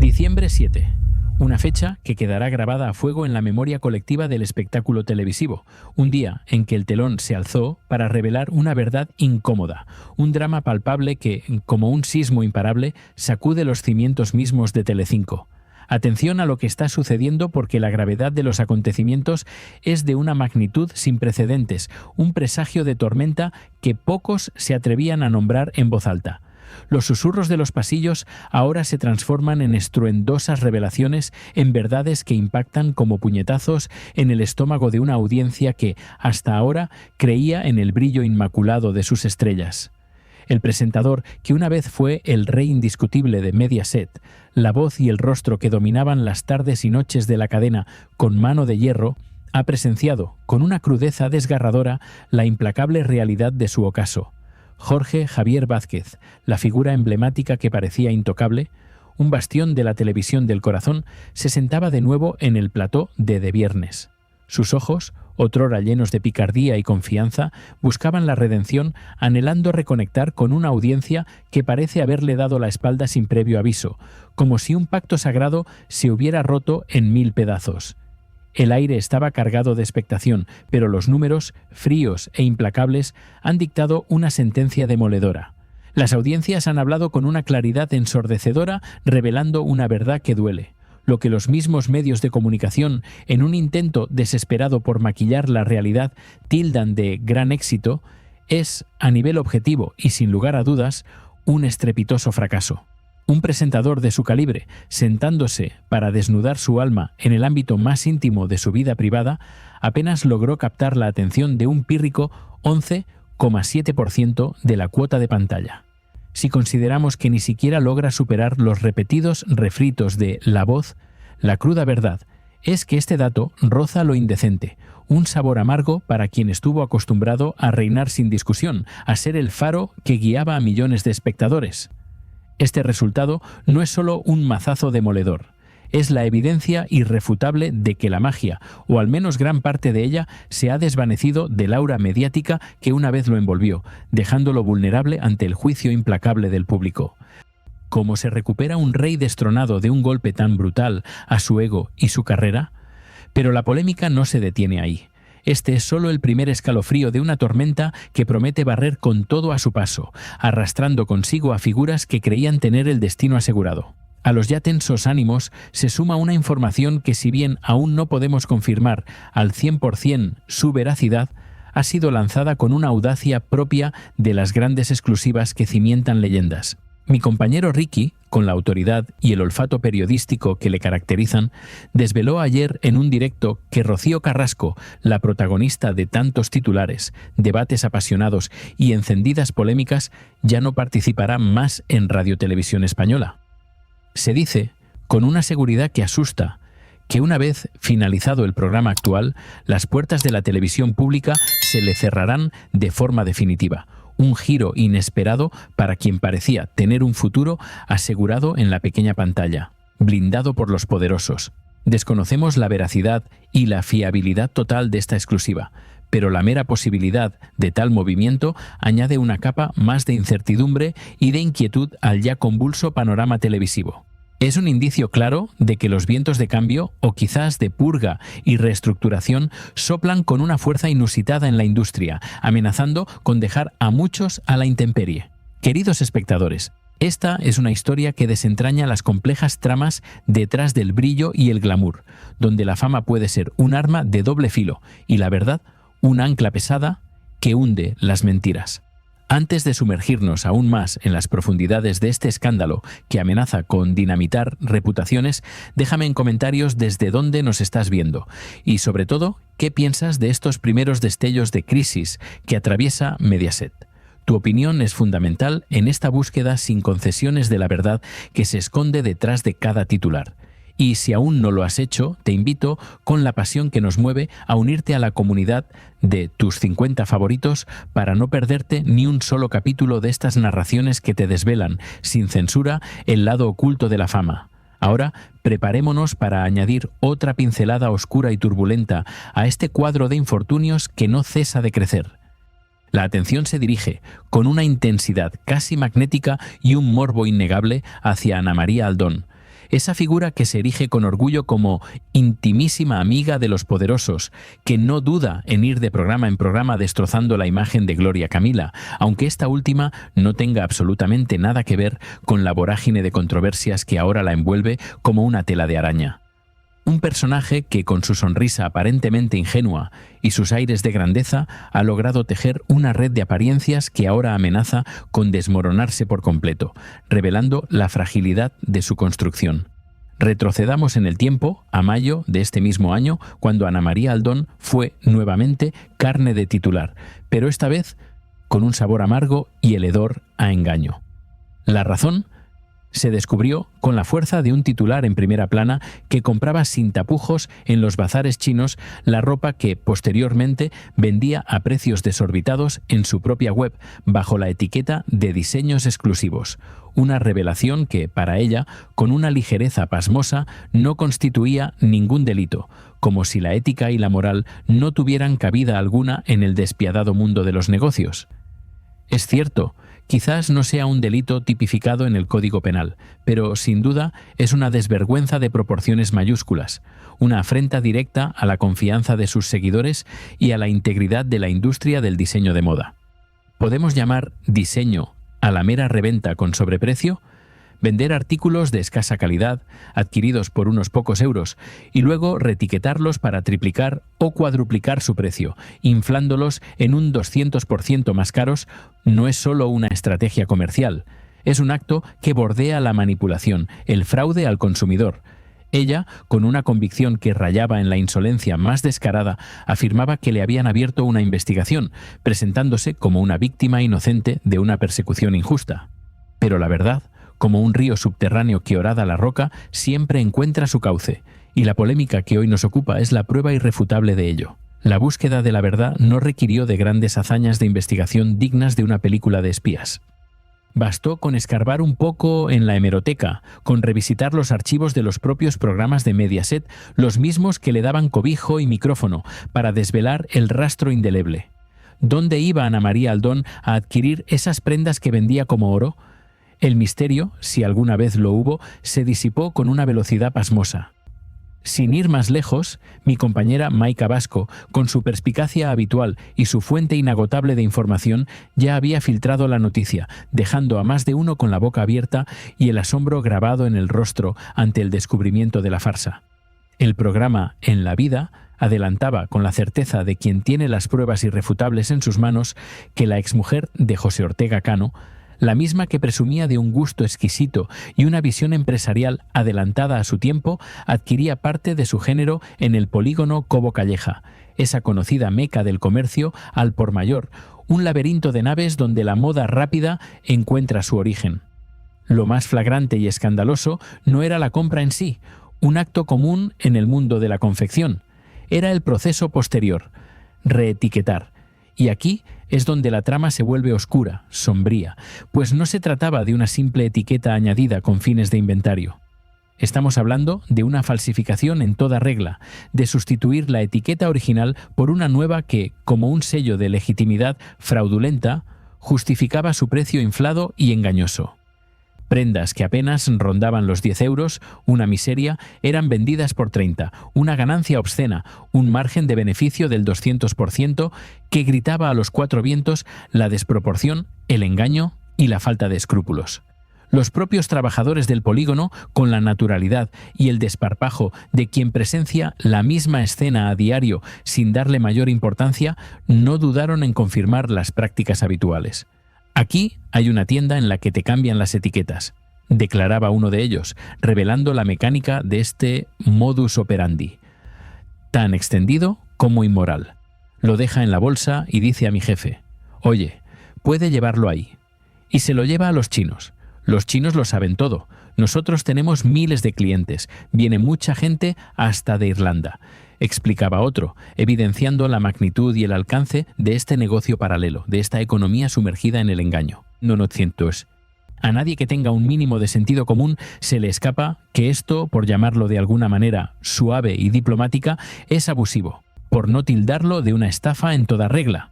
Diciembre 7. Una fecha que quedará grabada a fuego en la memoria colectiva del espectáculo televisivo, un día en que el telón se alzó para revelar una verdad incómoda, un drama palpable que, como un sismo imparable, sacude los cimientos mismos de Telecinco. Atención a lo que está sucediendo porque la gravedad de los acontecimientos es de una magnitud sin precedentes, un presagio de tormenta que pocos se atrevían a nombrar en voz alta. Los susurros de los pasillos ahora se transforman en estruendosas revelaciones, en verdades que impactan como puñetazos en el estómago de una audiencia que, hasta ahora, creía en el brillo inmaculado de sus estrellas. El presentador, que una vez fue el rey indiscutible de Mediaset, la voz y el rostro que dominaban las tardes y noches de la cadena con mano de hierro, ha presenciado, con una crudeza desgarradora, la implacable realidad de su ocaso. Jorge Javier Vázquez, la figura emblemática que parecía intocable, un bastión de la televisión del corazón, se sentaba de nuevo en el plató de Viernes. Sus ojos, otrora llenos de picardía y confianza, buscaban la redención, anhelando reconectar con una audiencia que parece haberle dado la espalda sin previo aviso, como si un pacto sagrado se hubiera roto en 1000 pedazos. El aire estaba cargado de expectación, pero los números, fríos e implacables, han dictado una sentencia demoledora. Las audiencias han hablado con una claridad ensordecedora, revelando una verdad que duele. Lo que los mismos medios de comunicación, en un intento desesperado por maquillar la realidad, tildan de gran éxito, es, a nivel objetivo y sin lugar a dudas, un estrepitoso fracaso. Un presentador de su calibre, sentándose para desnudar su alma en el ámbito más íntimo de su vida privada, apenas logró captar la atención de un pírrico 11,7% de la cuota de pantalla. Si consideramos que ni siquiera logra superar los repetidos refritos de La Voz, la cruda verdad es que este dato roza lo indecente, un sabor amargo para quien estuvo acostumbrado a reinar sin discusión, a ser el faro que guiaba a millones de espectadores. Este resultado no es solo un mazazo demoledor, es la evidencia irrefutable de que la magia, o al menos gran parte de ella, se ha desvanecido del aura mediática que una vez lo envolvió, dejándolo vulnerable ante el juicio implacable del público. ¿Cómo se recupera un rey destronado de un golpe tan brutal a su ego y su carrera? Pero la polémica no se detiene ahí. Este es solo el primer escalofrío de una tormenta que promete barrer con todo a su paso, arrastrando consigo a figuras que creían tener el destino asegurado. A los ya tensos ánimos se suma una información que, si bien aún no podemos confirmar al 100% su veracidad, ha sido lanzada con una audacia propia de las grandes exclusivas que cimientan leyendas. Mi compañero Ricky, con la autoridad y el olfato periodístico que le caracterizan, desveló ayer en un directo que Rocío Carrasco, la protagonista de tantos titulares, debates apasionados y encendidas polémicas, ya no participará más en Radio Televisión Española. Se dice, con una seguridad que asusta, que una vez finalizado el programa actual, las puertas de la televisión pública se le cerrarán de forma definitiva. Un giro inesperado para quien parecía tener un futuro asegurado en la pequeña pantalla, blindado por los poderosos. Desconocemos la veracidad y la fiabilidad total de esta exclusiva, pero la mera posibilidad de tal movimiento añade una capa más de incertidumbre y de inquietud al ya convulso panorama televisivo. Es un indicio claro de que los vientos de cambio, o quizás de purga y reestructuración, soplan con una fuerza inusitada en la industria, amenazando con dejar a muchos a la intemperie. Queridos espectadores, esta es una historia que desentraña las complejas tramas detrás del brillo y el glamour, donde la fama puede ser un arma de doble filo y la verdad, un ancla pesada que hunde las mentiras. Antes de sumergirnos aún más en las profundidades de este escándalo que amenaza con dinamitar reputaciones, déjame en comentarios desde dónde nos estás viendo y, sobre todo, qué piensas de estos primeros destellos de crisis que atraviesa Mediaset. Tu opinión es fundamental en esta búsqueda sin concesiones de la verdad que se esconde detrás de cada titular. Y si aún no lo has hecho, te invito, con la pasión que nos mueve, a unirte a la comunidad de tus 50 favoritos para no perderte ni un solo capítulo de estas narraciones que te desvelan, sin censura, el lado oculto de la fama. Ahora, preparémonos para añadir otra pincelada oscura y turbulenta a este cuadro de infortunios que no cesa de crecer. La atención se dirige, con una intensidad casi magnética y un morbo innegable, hacia Ana María Aldón. esa figura que se erige con orgullo como intimísima amiga de los poderosos, que no duda en ir de programa en programa destrozando la imagen de Gloria Camila, aunque esta última no tenga absolutamente nada que ver con la vorágine de controversias que ahora la envuelve como una tela de araña. Un personaje que, con su sonrisa aparentemente ingenua y sus aires de grandeza, ha logrado tejer una red de apariencias que ahora amenaza con desmoronarse por completo, revelando la fragilidad de su construcción. Retrocedamos en el tiempo, a mayo de este mismo año, cuando Ana María Aldón fue nuevamente carne de titular, pero esta vez con un sabor amargo y el hedor a engaño. La razón se descubrió con la fuerza de un titular en primera plana que compraba sin tapujos en los bazares chinos la ropa que posteriormente vendía a precios desorbitados en su propia web bajo la etiqueta de diseños exclusivos. Una revelación que, para ella, con una ligereza pasmosa, no constituía ningún delito, como si la ética y la moral no tuvieran cabida alguna en el despiadado mundo de los negocios. Es cierto, quizás no sea un delito tipificado en el Código Penal, pero sin duda es una desvergüenza de proporciones mayúsculas, una afrenta directa a la confianza de sus seguidores y a la integridad de la industria del diseño de moda. ¿Podemos llamar diseño a la mera reventa con sobreprecio? Vender artículos de escasa calidad, adquiridos por unos pocos euros, y luego reetiquetarlos para triplicar o cuadruplicar su precio, inflándolos en un 200% más caros, no es solo una estrategia comercial, es un acto que bordea la manipulación, el fraude al consumidor. Ella, con una convicción que rayaba en la insolencia más descarada, afirmaba que le habían abierto una investigación, presentándose como una víctima inocente de una persecución injusta. Pero la verdad, como un río subterráneo que horada la roca, siempre encuentra su cauce, y la polémica que hoy nos ocupa es la prueba irrefutable de ello. La búsqueda de la verdad no requirió de grandes hazañas de investigación dignas de una película de espías. Bastó con escarbar un poco en la hemeroteca, con revisitar los archivos de los propios programas de Mediaset, los mismos que le daban cobijo y micrófono, para desvelar el rastro indeleble. ¿Dónde iba Ana María Aldón a adquirir esas prendas que vendía como oro? El misterio, si alguna vez lo hubo, se disipó con una velocidad pasmosa. Sin ir más lejos, mi compañera Maika Vasco, con su perspicacia habitual y su fuente inagotable de información, ya había filtrado la noticia, dejando a más de uno con la boca abierta y el asombro grabado en el rostro ante el descubrimiento de la farsa. El programa En la Vida adelantaba, con la certeza de quien tiene las pruebas irrefutables en sus manos, que la exmujer de José Ortega Cano, la misma que presumía de un gusto exquisito y una visión empresarial adelantada a su tiempo, adquiría parte de su género en el polígono Cobo Calleja, esa conocida meca del comercio al por mayor, un laberinto de naves donde la moda rápida encuentra su origen. Lo más flagrante y escandaloso no era la compra en sí, un acto común en el mundo de la confección. Era el proceso posterior, reetiquetar. Y aquí es donde la trama se vuelve oscura, sombría, pues no se trataba de una simple etiqueta añadida con fines de inventario. Estamos hablando de una falsificación en toda regla, de sustituir la etiqueta original por una nueva que, como un sello de legitimidad fraudulenta, justificaba su precio inflado y engañoso. Prendas que apenas rondaban los 10 euros, una miseria, eran vendidas por 30, una ganancia obscena, un margen de beneficio del 200% que gritaba a los cuatro vientos la desproporción, el engaño y la falta de escrúpulos. Los propios trabajadores del polígono, con la naturalidad y el desparpajo de quien presencia la misma escena a diario sin darle mayor importancia, no dudaron en confirmar las prácticas habituales. Aquí hay una tienda en la que te cambian las etiquetas, declaraba uno de ellos, revelando la mecánica de este modus operandi, tan extendido como inmoral. Lo deja en la bolsa y dice a mi jefe: «Oye, puede llevarlo ahí». Y se lo lleva a los chinos. Los chinos lo saben todo. Nosotros tenemos miles de clientes. Viene mucha gente hasta de Irlanda, explicaba otro, evidenciando la magnitud y el alcance de este negocio paralelo, de esta economía sumergida en el engaño. No cientos. A nadie que tenga un mínimo de sentido común se le escapa que esto, por llamarlo de alguna manera suave y diplomática, es abusivo, por no tildarlo de una estafa en toda regla.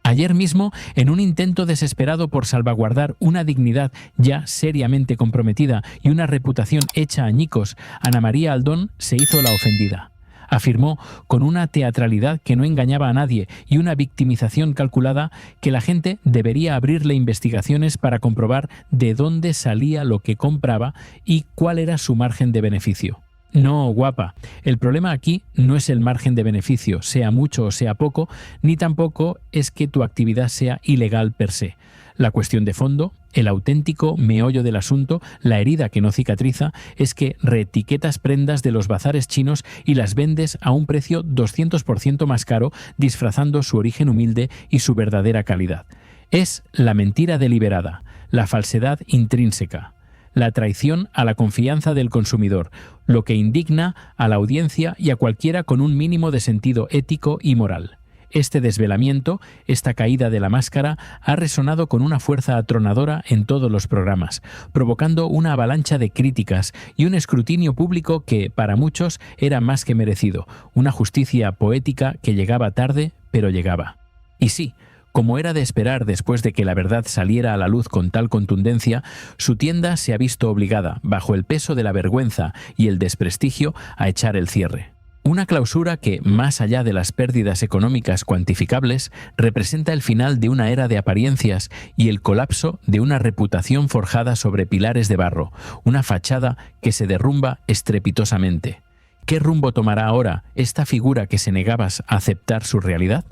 Ayer mismo, en un intento desesperado por salvaguardar una dignidad ya seriamente comprometida y una reputación hecha añicos, Ana María Aldón se hizo la ofendida. Afirmó con una teatralidad que no engañaba a nadie y una victimización calculada que la gente debería abrirle investigaciones para comprobar de dónde salía lo que compraba y cuál era su margen de beneficio. No, guapa, el problema aquí no es el margen de beneficio, sea mucho o sea poco, ni tampoco es que tu actividad sea ilegal per se. La cuestión de fondo, el auténtico meollo del asunto, la herida que no cicatriza, es que reetiquetas prendas de los bazares chinos y las vendes a un precio 200% más caro, disfrazando su origen humilde y su verdadera calidad. Es la mentira deliberada, la falsedad intrínseca, la traición a la confianza del consumidor, lo que indigna a la audiencia y a cualquiera con un mínimo de sentido ético y moral. Este desvelamiento, esta caída de la máscara, ha resonado con una fuerza atronadora en todos los programas, provocando una avalancha de críticas y un escrutinio público que, para muchos, era más que merecido, una justicia poética que llegaba tarde, pero llegaba. Y sí, como era de esperar después de que la verdad saliera a la luz con tal contundencia, su tienda se ha visto obligada, bajo el peso de la vergüenza y el desprestigio, a echar el cierre. Una clausura que, más allá de las pérdidas económicas cuantificables, representa el final de una era de apariencias y el colapso de una reputación forjada sobre pilares de barro, una fachada que se derrumba estrepitosamente. ¿Qué rumbo tomará ahora esta figura que se negaba a aceptar su realidad?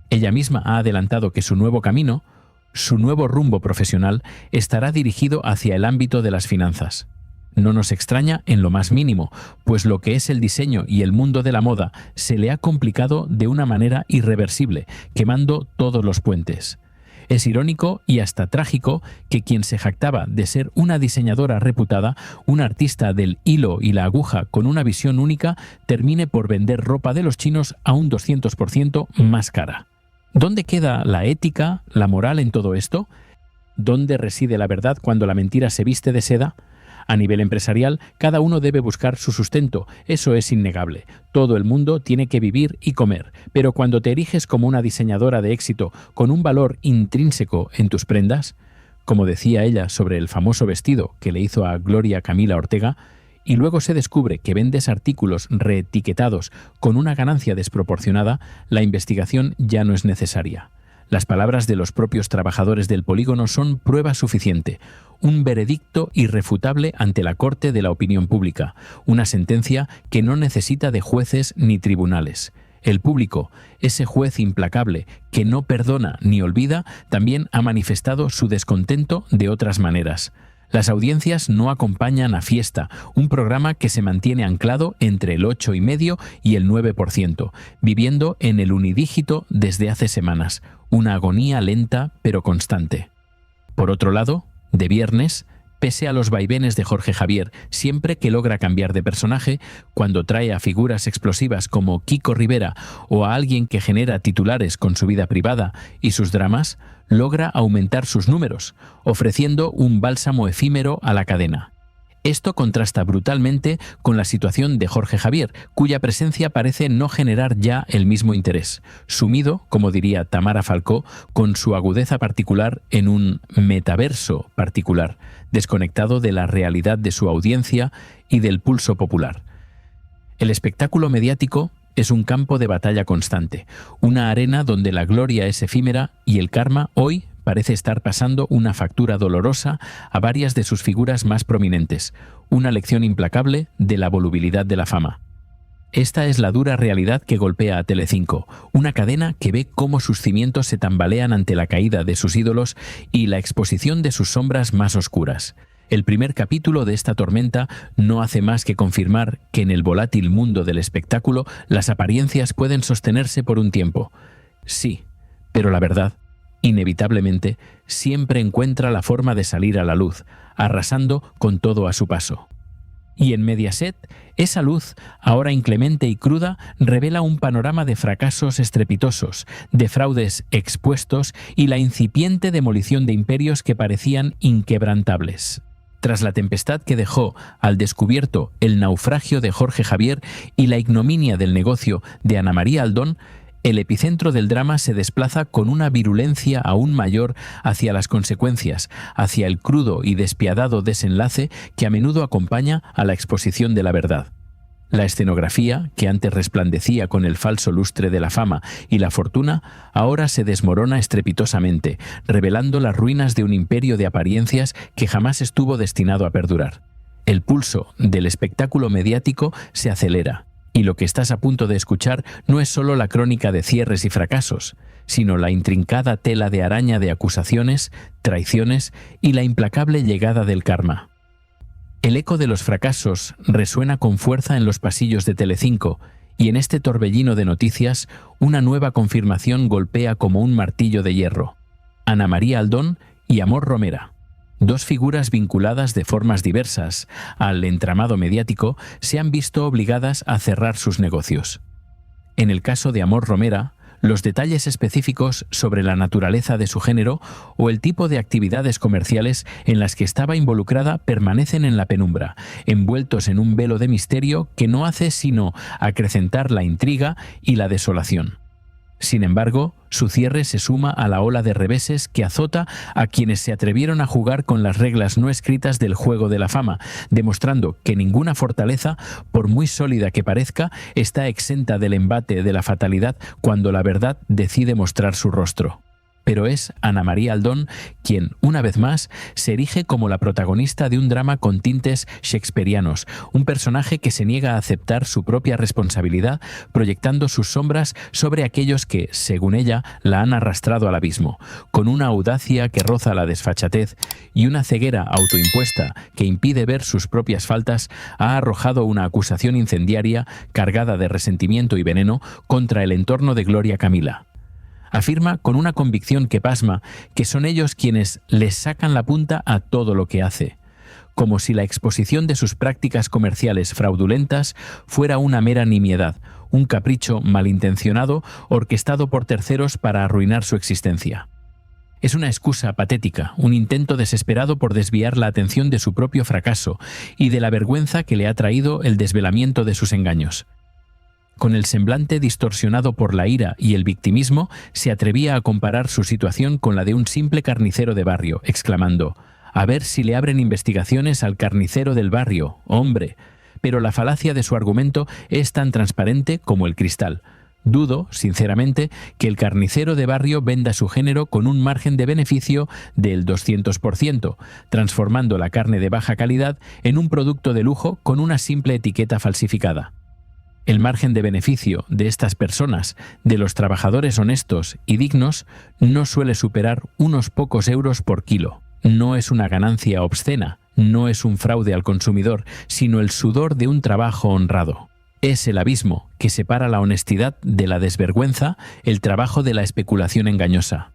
Ella misma ha adelantado que su nuevo camino, su nuevo rumbo profesional, estará dirigido hacia el ámbito de las finanzas. No nos extraña en lo más mínimo, pues lo que es el diseño y el mundo de la moda se le ha complicado de una manera irreversible, quemando todos los puentes. Es irónico y hasta trágico que quien se jactaba de ser una diseñadora reputada, un artista del hilo y la aguja con una visión única, termine por vender ropa de los chinos a un 200% más cara. ¿Dónde queda la ética, la moral en todo esto? ¿Dónde reside la verdad cuando la mentira se viste de seda? A nivel empresarial, cada uno debe buscar su sustento, eso es innegable. Todo el mundo tiene que vivir y comer, pero cuando te eriges como una diseñadora de éxito con un valor intrínseco en tus prendas, como decía ella sobre el famoso vestido que le hizo a Gloria Camila Ortega, y luego se descubre que vendes artículos reetiquetados con una ganancia desproporcionada, la investigación ya no es necesaria. Las palabras de los propios trabajadores del polígono son prueba suficiente, un veredicto irrefutable ante la corte de la opinión pública, una sentencia que no necesita de jueces ni tribunales. El público, ese juez implacable que no perdona ni olvida, también ha manifestado su descontento de otras maneras. Las audiencias no acompañan a Fiesta, un programa que se mantiene anclado entre el 8,5% y el 9%, viviendo en el unidígito desde hace semanas, una agonía lenta pero constante. Por otro lado, de viernes, pese a los vaivenes de Jorge Javier, siempre que logra cambiar de personaje, cuando trae a figuras explosivas como Kiko Rivera o a alguien que genera titulares con su vida privada y sus dramas, logra aumentar sus números, ofreciendo un bálsamo efímero a la cadena. Esto contrasta brutalmente con la situación de Jorge Javier, cuya presencia parece no generar ya el mismo interés, sumido, como diría Tamara Falcó, con su agudeza particular en un metaverso particular, desconectado de la realidad de su audiencia y del pulso popular. El espectáculo mediático es un campo de batalla constante, una arena donde la gloria es efímera y el karma hoy parece estar pasando una factura dolorosa a varias de sus figuras más prominentes, una lección implacable de la volubilidad de la fama. Esta es la dura realidad que golpea a Telecinco, una cadena que ve cómo sus cimientos se tambalean ante la caída de sus ídolos y la exposición de sus sombras más oscuras. El primer capítulo de esta tormenta no hace más que confirmar que en el volátil mundo del espectáculo las apariencias pueden sostenerse por un tiempo. Sí, pero la verdad, inevitablemente, siempre encuentra la forma de salir a la luz, arrasando con todo a su paso. Y en Mediaset, esa luz, ahora inclemente y cruda, revela un panorama de fracasos estrepitosos, de fraudes expuestos y la incipiente demolición de imperios que parecían inquebrantables. Tras la tempestad que dejó al descubierto el naufragio de Jorge Javier y la ignominia del negocio de Ana María Aldón, El epicentro del drama se desplaza con una virulencia aún mayor hacia las consecuencias, hacia el crudo y despiadado desenlace que a menudo acompaña a la exposición de la verdad. La escenografía, que antes resplandecía con el falso lustre de la fama y la fortuna, ahora se desmorona estrepitosamente, revelando las ruinas de un imperio de apariencias que jamás estuvo destinado a perdurar. El pulso del espectáculo mediático se acelera, y lo que estás a punto de escuchar no es solo la crónica de cierres y fracasos, sino la intrincada tela de araña de acusaciones, traiciones y la implacable llegada del karma. El eco de los fracasos resuena con fuerza en los pasillos de Telecinco, y en este torbellino de noticias, una nueva confirmación golpea como un martillo de hierro. Ana María Aldón y Amor Romera, dos figuras vinculadas de formas diversas al entramado mediático, se han visto obligadas a cerrar sus negocios. En el caso de Amor Romera, los detalles específicos sobre la naturaleza de su género o el tipo de actividades comerciales en las que estaba involucrada permanecen en la penumbra, envueltos en un velo de misterio que no hace sino acrecentar la intriga y la desolación. Sin embargo, su cierre se suma a la ola de reveses que azota a quienes se atrevieron a jugar con las reglas no escritas del juego de la fama, demostrando que ninguna fortaleza, por muy sólida que parezca, está exenta del embate de la fatalidad cuando la verdad decide mostrar su rostro. Pero es Ana María Aldón quien, una vez más, se erige como la protagonista de un drama con tintes shakespearianos, un personaje que se niega a aceptar su propia responsabilidad, proyectando sus sombras sobre aquellos que, según ella, la han arrastrado al abismo, con una audacia que roza la desfachatez y una ceguera autoimpuesta que impide ver sus propias faltas, ha arrojado una acusación incendiaria cargada de resentimiento y veneno contra el entorno de Gloria Camila. Afirma con una convicción que pasma que son ellos quienes les sacan la punta a todo lo que hace, como si la exposición de sus prácticas comerciales fraudulentas fuera una mera nimiedad, un capricho malintencionado orquestado por terceros para arruinar su existencia. Es una excusa patética, un intento desesperado por desviar la atención de su propio fracaso y de la vergüenza que le ha traído el desvelamiento de sus engaños. Con el semblante distorsionado por la ira y el victimismo, se atrevía a comparar su situación con la de un simple carnicero de barrio, exclamando: «A ver si le abren investigaciones al carnicero del barrio, hombre». Pero la falacia de su argumento es tan transparente como el cristal. Dudo, sinceramente, que el carnicero de barrio venda su género con un margen de beneficio del 200%, transformando la carne de baja calidad en un producto de lujo con una simple etiqueta falsificada. El margen de beneficio de estas personas, de los trabajadores honestos y dignos, no suele superar unos pocos euros por kilo. No es una ganancia obscena, no es un fraude al consumidor, sino el sudor de un trabajo honrado. Es el abismo que separa la honestidad de la desvergüenza, el trabajo de la especulación engañosa.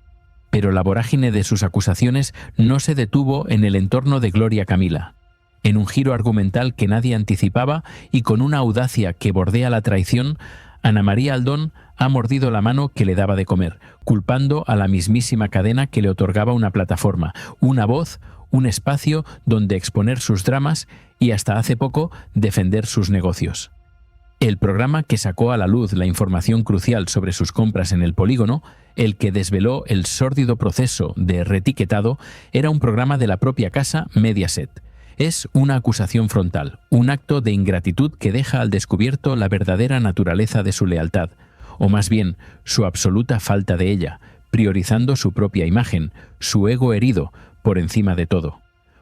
Pero la vorágine de sus acusaciones no se detuvo en el entorno de Gloria Camila. En un giro argumental que nadie anticipaba y con una audacia que bordea la traición, Ana María Aldón ha mordido la mano que le daba de comer, culpando a la mismísima cadena que le otorgaba una plataforma, una voz, un espacio donde exponer sus dramas y, hasta hace poco, defender sus negocios. El programa que sacó a la luz la información crucial sobre sus compras en el polígono, el que desveló el sórdido proceso de reetiquetado, era un programa de la propia casa Mediaset. Es una acusación frontal, un acto de ingratitud que deja al descubierto la verdadera naturaleza de su lealtad, o más bien, su absoluta falta de ella, priorizando su propia imagen, su ego herido, por encima de todo.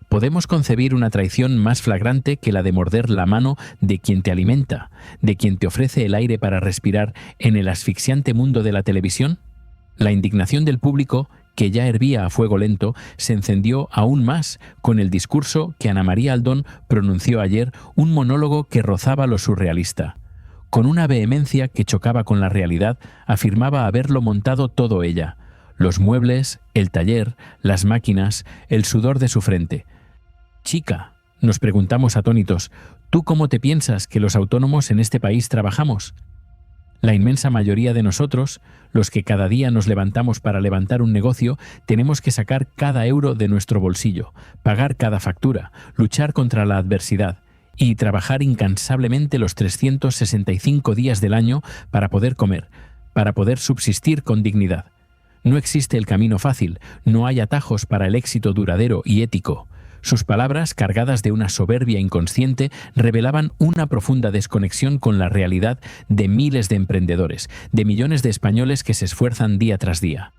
¿Podemos concebir una traición más flagrante que la de morder la mano de quien te alimenta, de quien te ofrece el aire para respirar en el asfixiante mundo de la televisión? La indignación del público, que ya hervía a fuego lento, se encendió aún más con el discurso que Ana María Aldón pronunció ayer, un monólogo que rozaba lo surrealista. Con una vehemencia que chocaba con la realidad, afirmaba haberlo montado todo ella: los muebles, el taller, las máquinas, el sudor de su frente. «Chica», nos preguntamos atónitos, ¿tú cómo te piensas que los autónomos en este país trabajamos? La inmensa mayoría de nosotros, los que cada día nos levantamos para levantar un negocio, tenemos que sacar cada euro de nuestro bolsillo, pagar cada factura, luchar contra la adversidad y trabajar incansablemente los 365 días del año para poder comer, para poder subsistir con dignidad. No existe el camino fácil, no hay atajos para el éxito duradero y ético. Sus palabras, cargadas de una soberbia inconsciente, revelaban una profunda desconexión con la realidad de miles de emprendedores, de millones de españoles que se esfuerzan día tras día.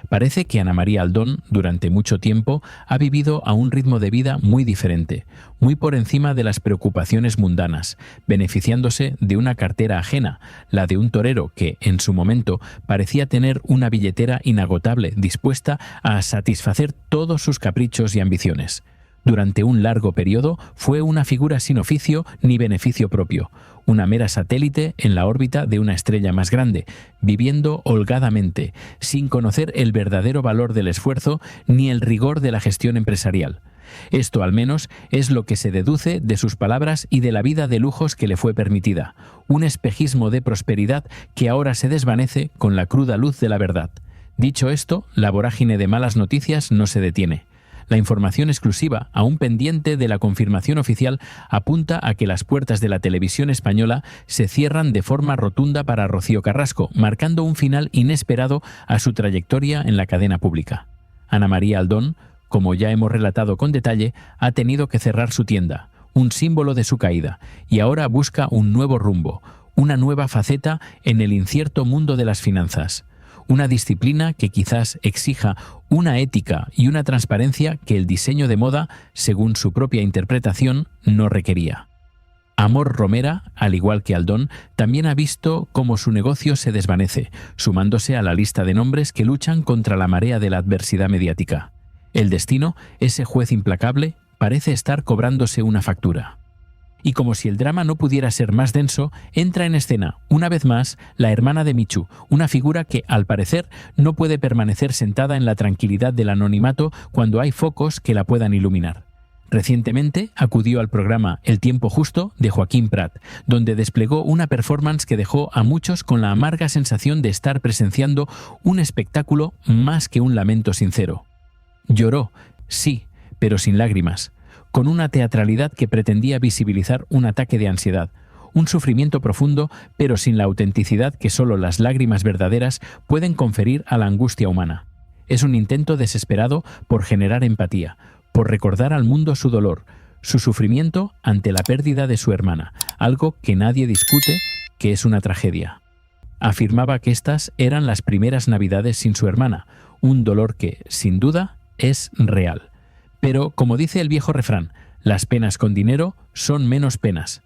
Parece que Ana María Aldón, durante mucho tiempo, ha vivido a un ritmo de vida muy diferente, muy por encima de las preocupaciones mundanas, beneficiándose de una cartera ajena, la de un torero que, en su momento, parecía tener una billetera inagotable dispuesta a satisfacer todos sus caprichos y ambiciones. Durante un largo periodo fue una figura sin oficio ni beneficio propio, una mera satélite en la órbita de una estrella más grande, viviendo holgadamente, sin conocer el verdadero valor del esfuerzo ni el rigor de la gestión empresarial. Esto al menos es lo que se deduce de sus palabras y de la vida de lujos que le fue permitida, un espejismo de prosperidad que ahora se desvanece con la cruda luz de la verdad. Dicho esto, la vorágine de malas noticias no se detiene. La información exclusiva, aún pendiente de la confirmación oficial, apunta a que las puertas de la televisión española se cierran de forma rotunda para Rocío Carrasco, marcando un final inesperado a su trayectoria en la cadena pública. Ana María Aldón, como ya hemos relatado con detalle, ha tenido que cerrar su tienda, un símbolo de su caída, y ahora busca un nuevo rumbo, una nueva faceta en el incierto mundo de las finanzas. Una disciplina que quizás exija una ética y una transparencia que el diseño de moda, según su propia interpretación, no requería. Amor Romera, al igual que Aldón, también ha visto cómo su negocio se desvanece, sumándose a la lista de nombres que luchan contra la marea de la adversidad mediática. El destino, ese juez implacable, parece estar cobrándose una factura. Y como si el drama no pudiera ser más denso, entra en escena, una vez más, la hermana de Michu, una figura que, al parecer, no puede permanecer sentada en la tranquilidad del anonimato cuando hay focos que la puedan iluminar. Recientemente acudió al programa El tiempo justo de Joaquín Prat, donde desplegó una performance que dejó a muchos con la amarga sensación de estar presenciando un espectáculo más que un lamento sincero. Lloró, sí, pero sin lágrimas, con una teatralidad que pretendía visibilizar un ataque de ansiedad, un sufrimiento profundo, pero sin la autenticidad que solo las lágrimas verdaderas pueden conferir a la angustia humana. Es un intento desesperado por generar empatía, por recordar al mundo su dolor, su sufrimiento ante la pérdida de su hermana, algo que nadie discute, que es una tragedia. Afirmaba que estas eran las primeras Navidades sin su hermana, un dolor que, sin duda, es real. Pero, como dice el viejo refrán, las penas con dinero son menos penas.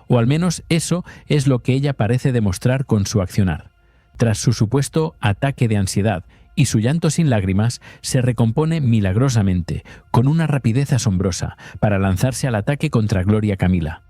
O al menos eso es lo que ella parece demostrar con su accionar. Tras su supuesto ataque de ansiedad y su llanto sin lágrimas, se recompone milagrosamente, con una rapidez asombrosa, para lanzarse al ataque contra Gloria Camila.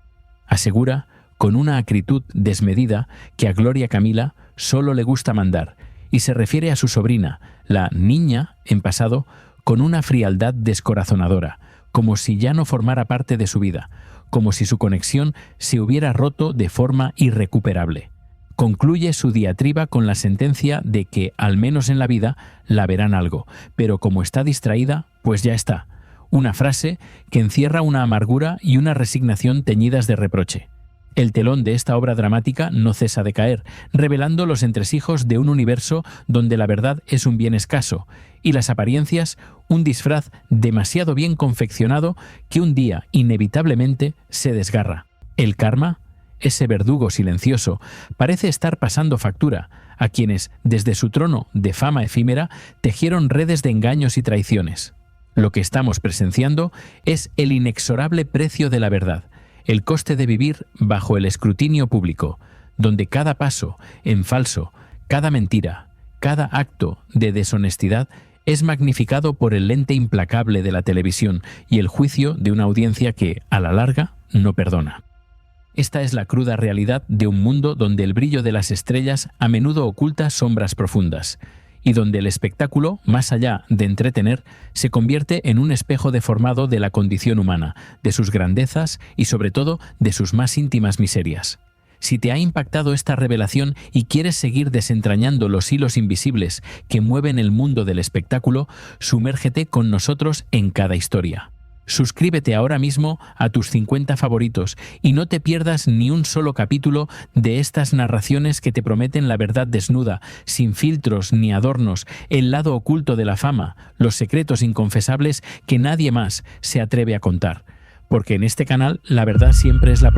Asegura, con una acritud desmedida, que a Gloria Camila solo le gusta mandar, y se refiere a su sobrina, la niña, en pasado, con una frialdad descorazonadora, como si ya no formara parte de su vida, como si su conexión se hubiera roto de forma irrecuperable. Concluye su diatriba con la sentencia de que, al menos en la vida, la verán algo, pero como está distraída, pues ya está. Una frase que encierra una amargura y una resignación teñidas de reproche. El telón de esta obra dramática no cesa de caer, revelando los entresijos de un universo donde la verdad es un bien escaso y las apariencias un disfraz demasiado bien confeccionado que un día inevitablemente se desgarra. El karma, ese verdugo silencioso, parece estar pasando factura a quienes, desde su trono de fama efímera, tejieron redes de engaños y traiciones. Lo que estamos presenciando es el inexorable precio de la verdad, el coste de vivir bajo el escrutinio público, donde cada paso en falso, cada mentira, cada acto de deshonestidad es magnificado por el lente implacable de la televisión y el juicio de una audiencia que, a la larga, no perdona. Esta es la cruda realidad de un mundo donde el brillo de las estrellas a menudo oculta sombras profundas, y donde el espectáculo, más allá de entretener, se convierte en un espejo deformado de la condición humana, de sus grandezas y sobre todo de sus más íntimas miserias. Si te ha impactado esta revelación y quieres seguir desentrañando los hilos invisibles que mueven el mundo del espectáculo, sumérgete con nosotros en cada historia. Suscríbete ahora mismo a tus 50 favoritos y no te pierdas ni un solo capítulo de estas narraciones que te prometen la verdad desnuda, sin filtros ni adornos, el lado oculto de la fama, los secretos inconfesables que nadie más se atreve a contar. Porque en este canal la verdad siempre es la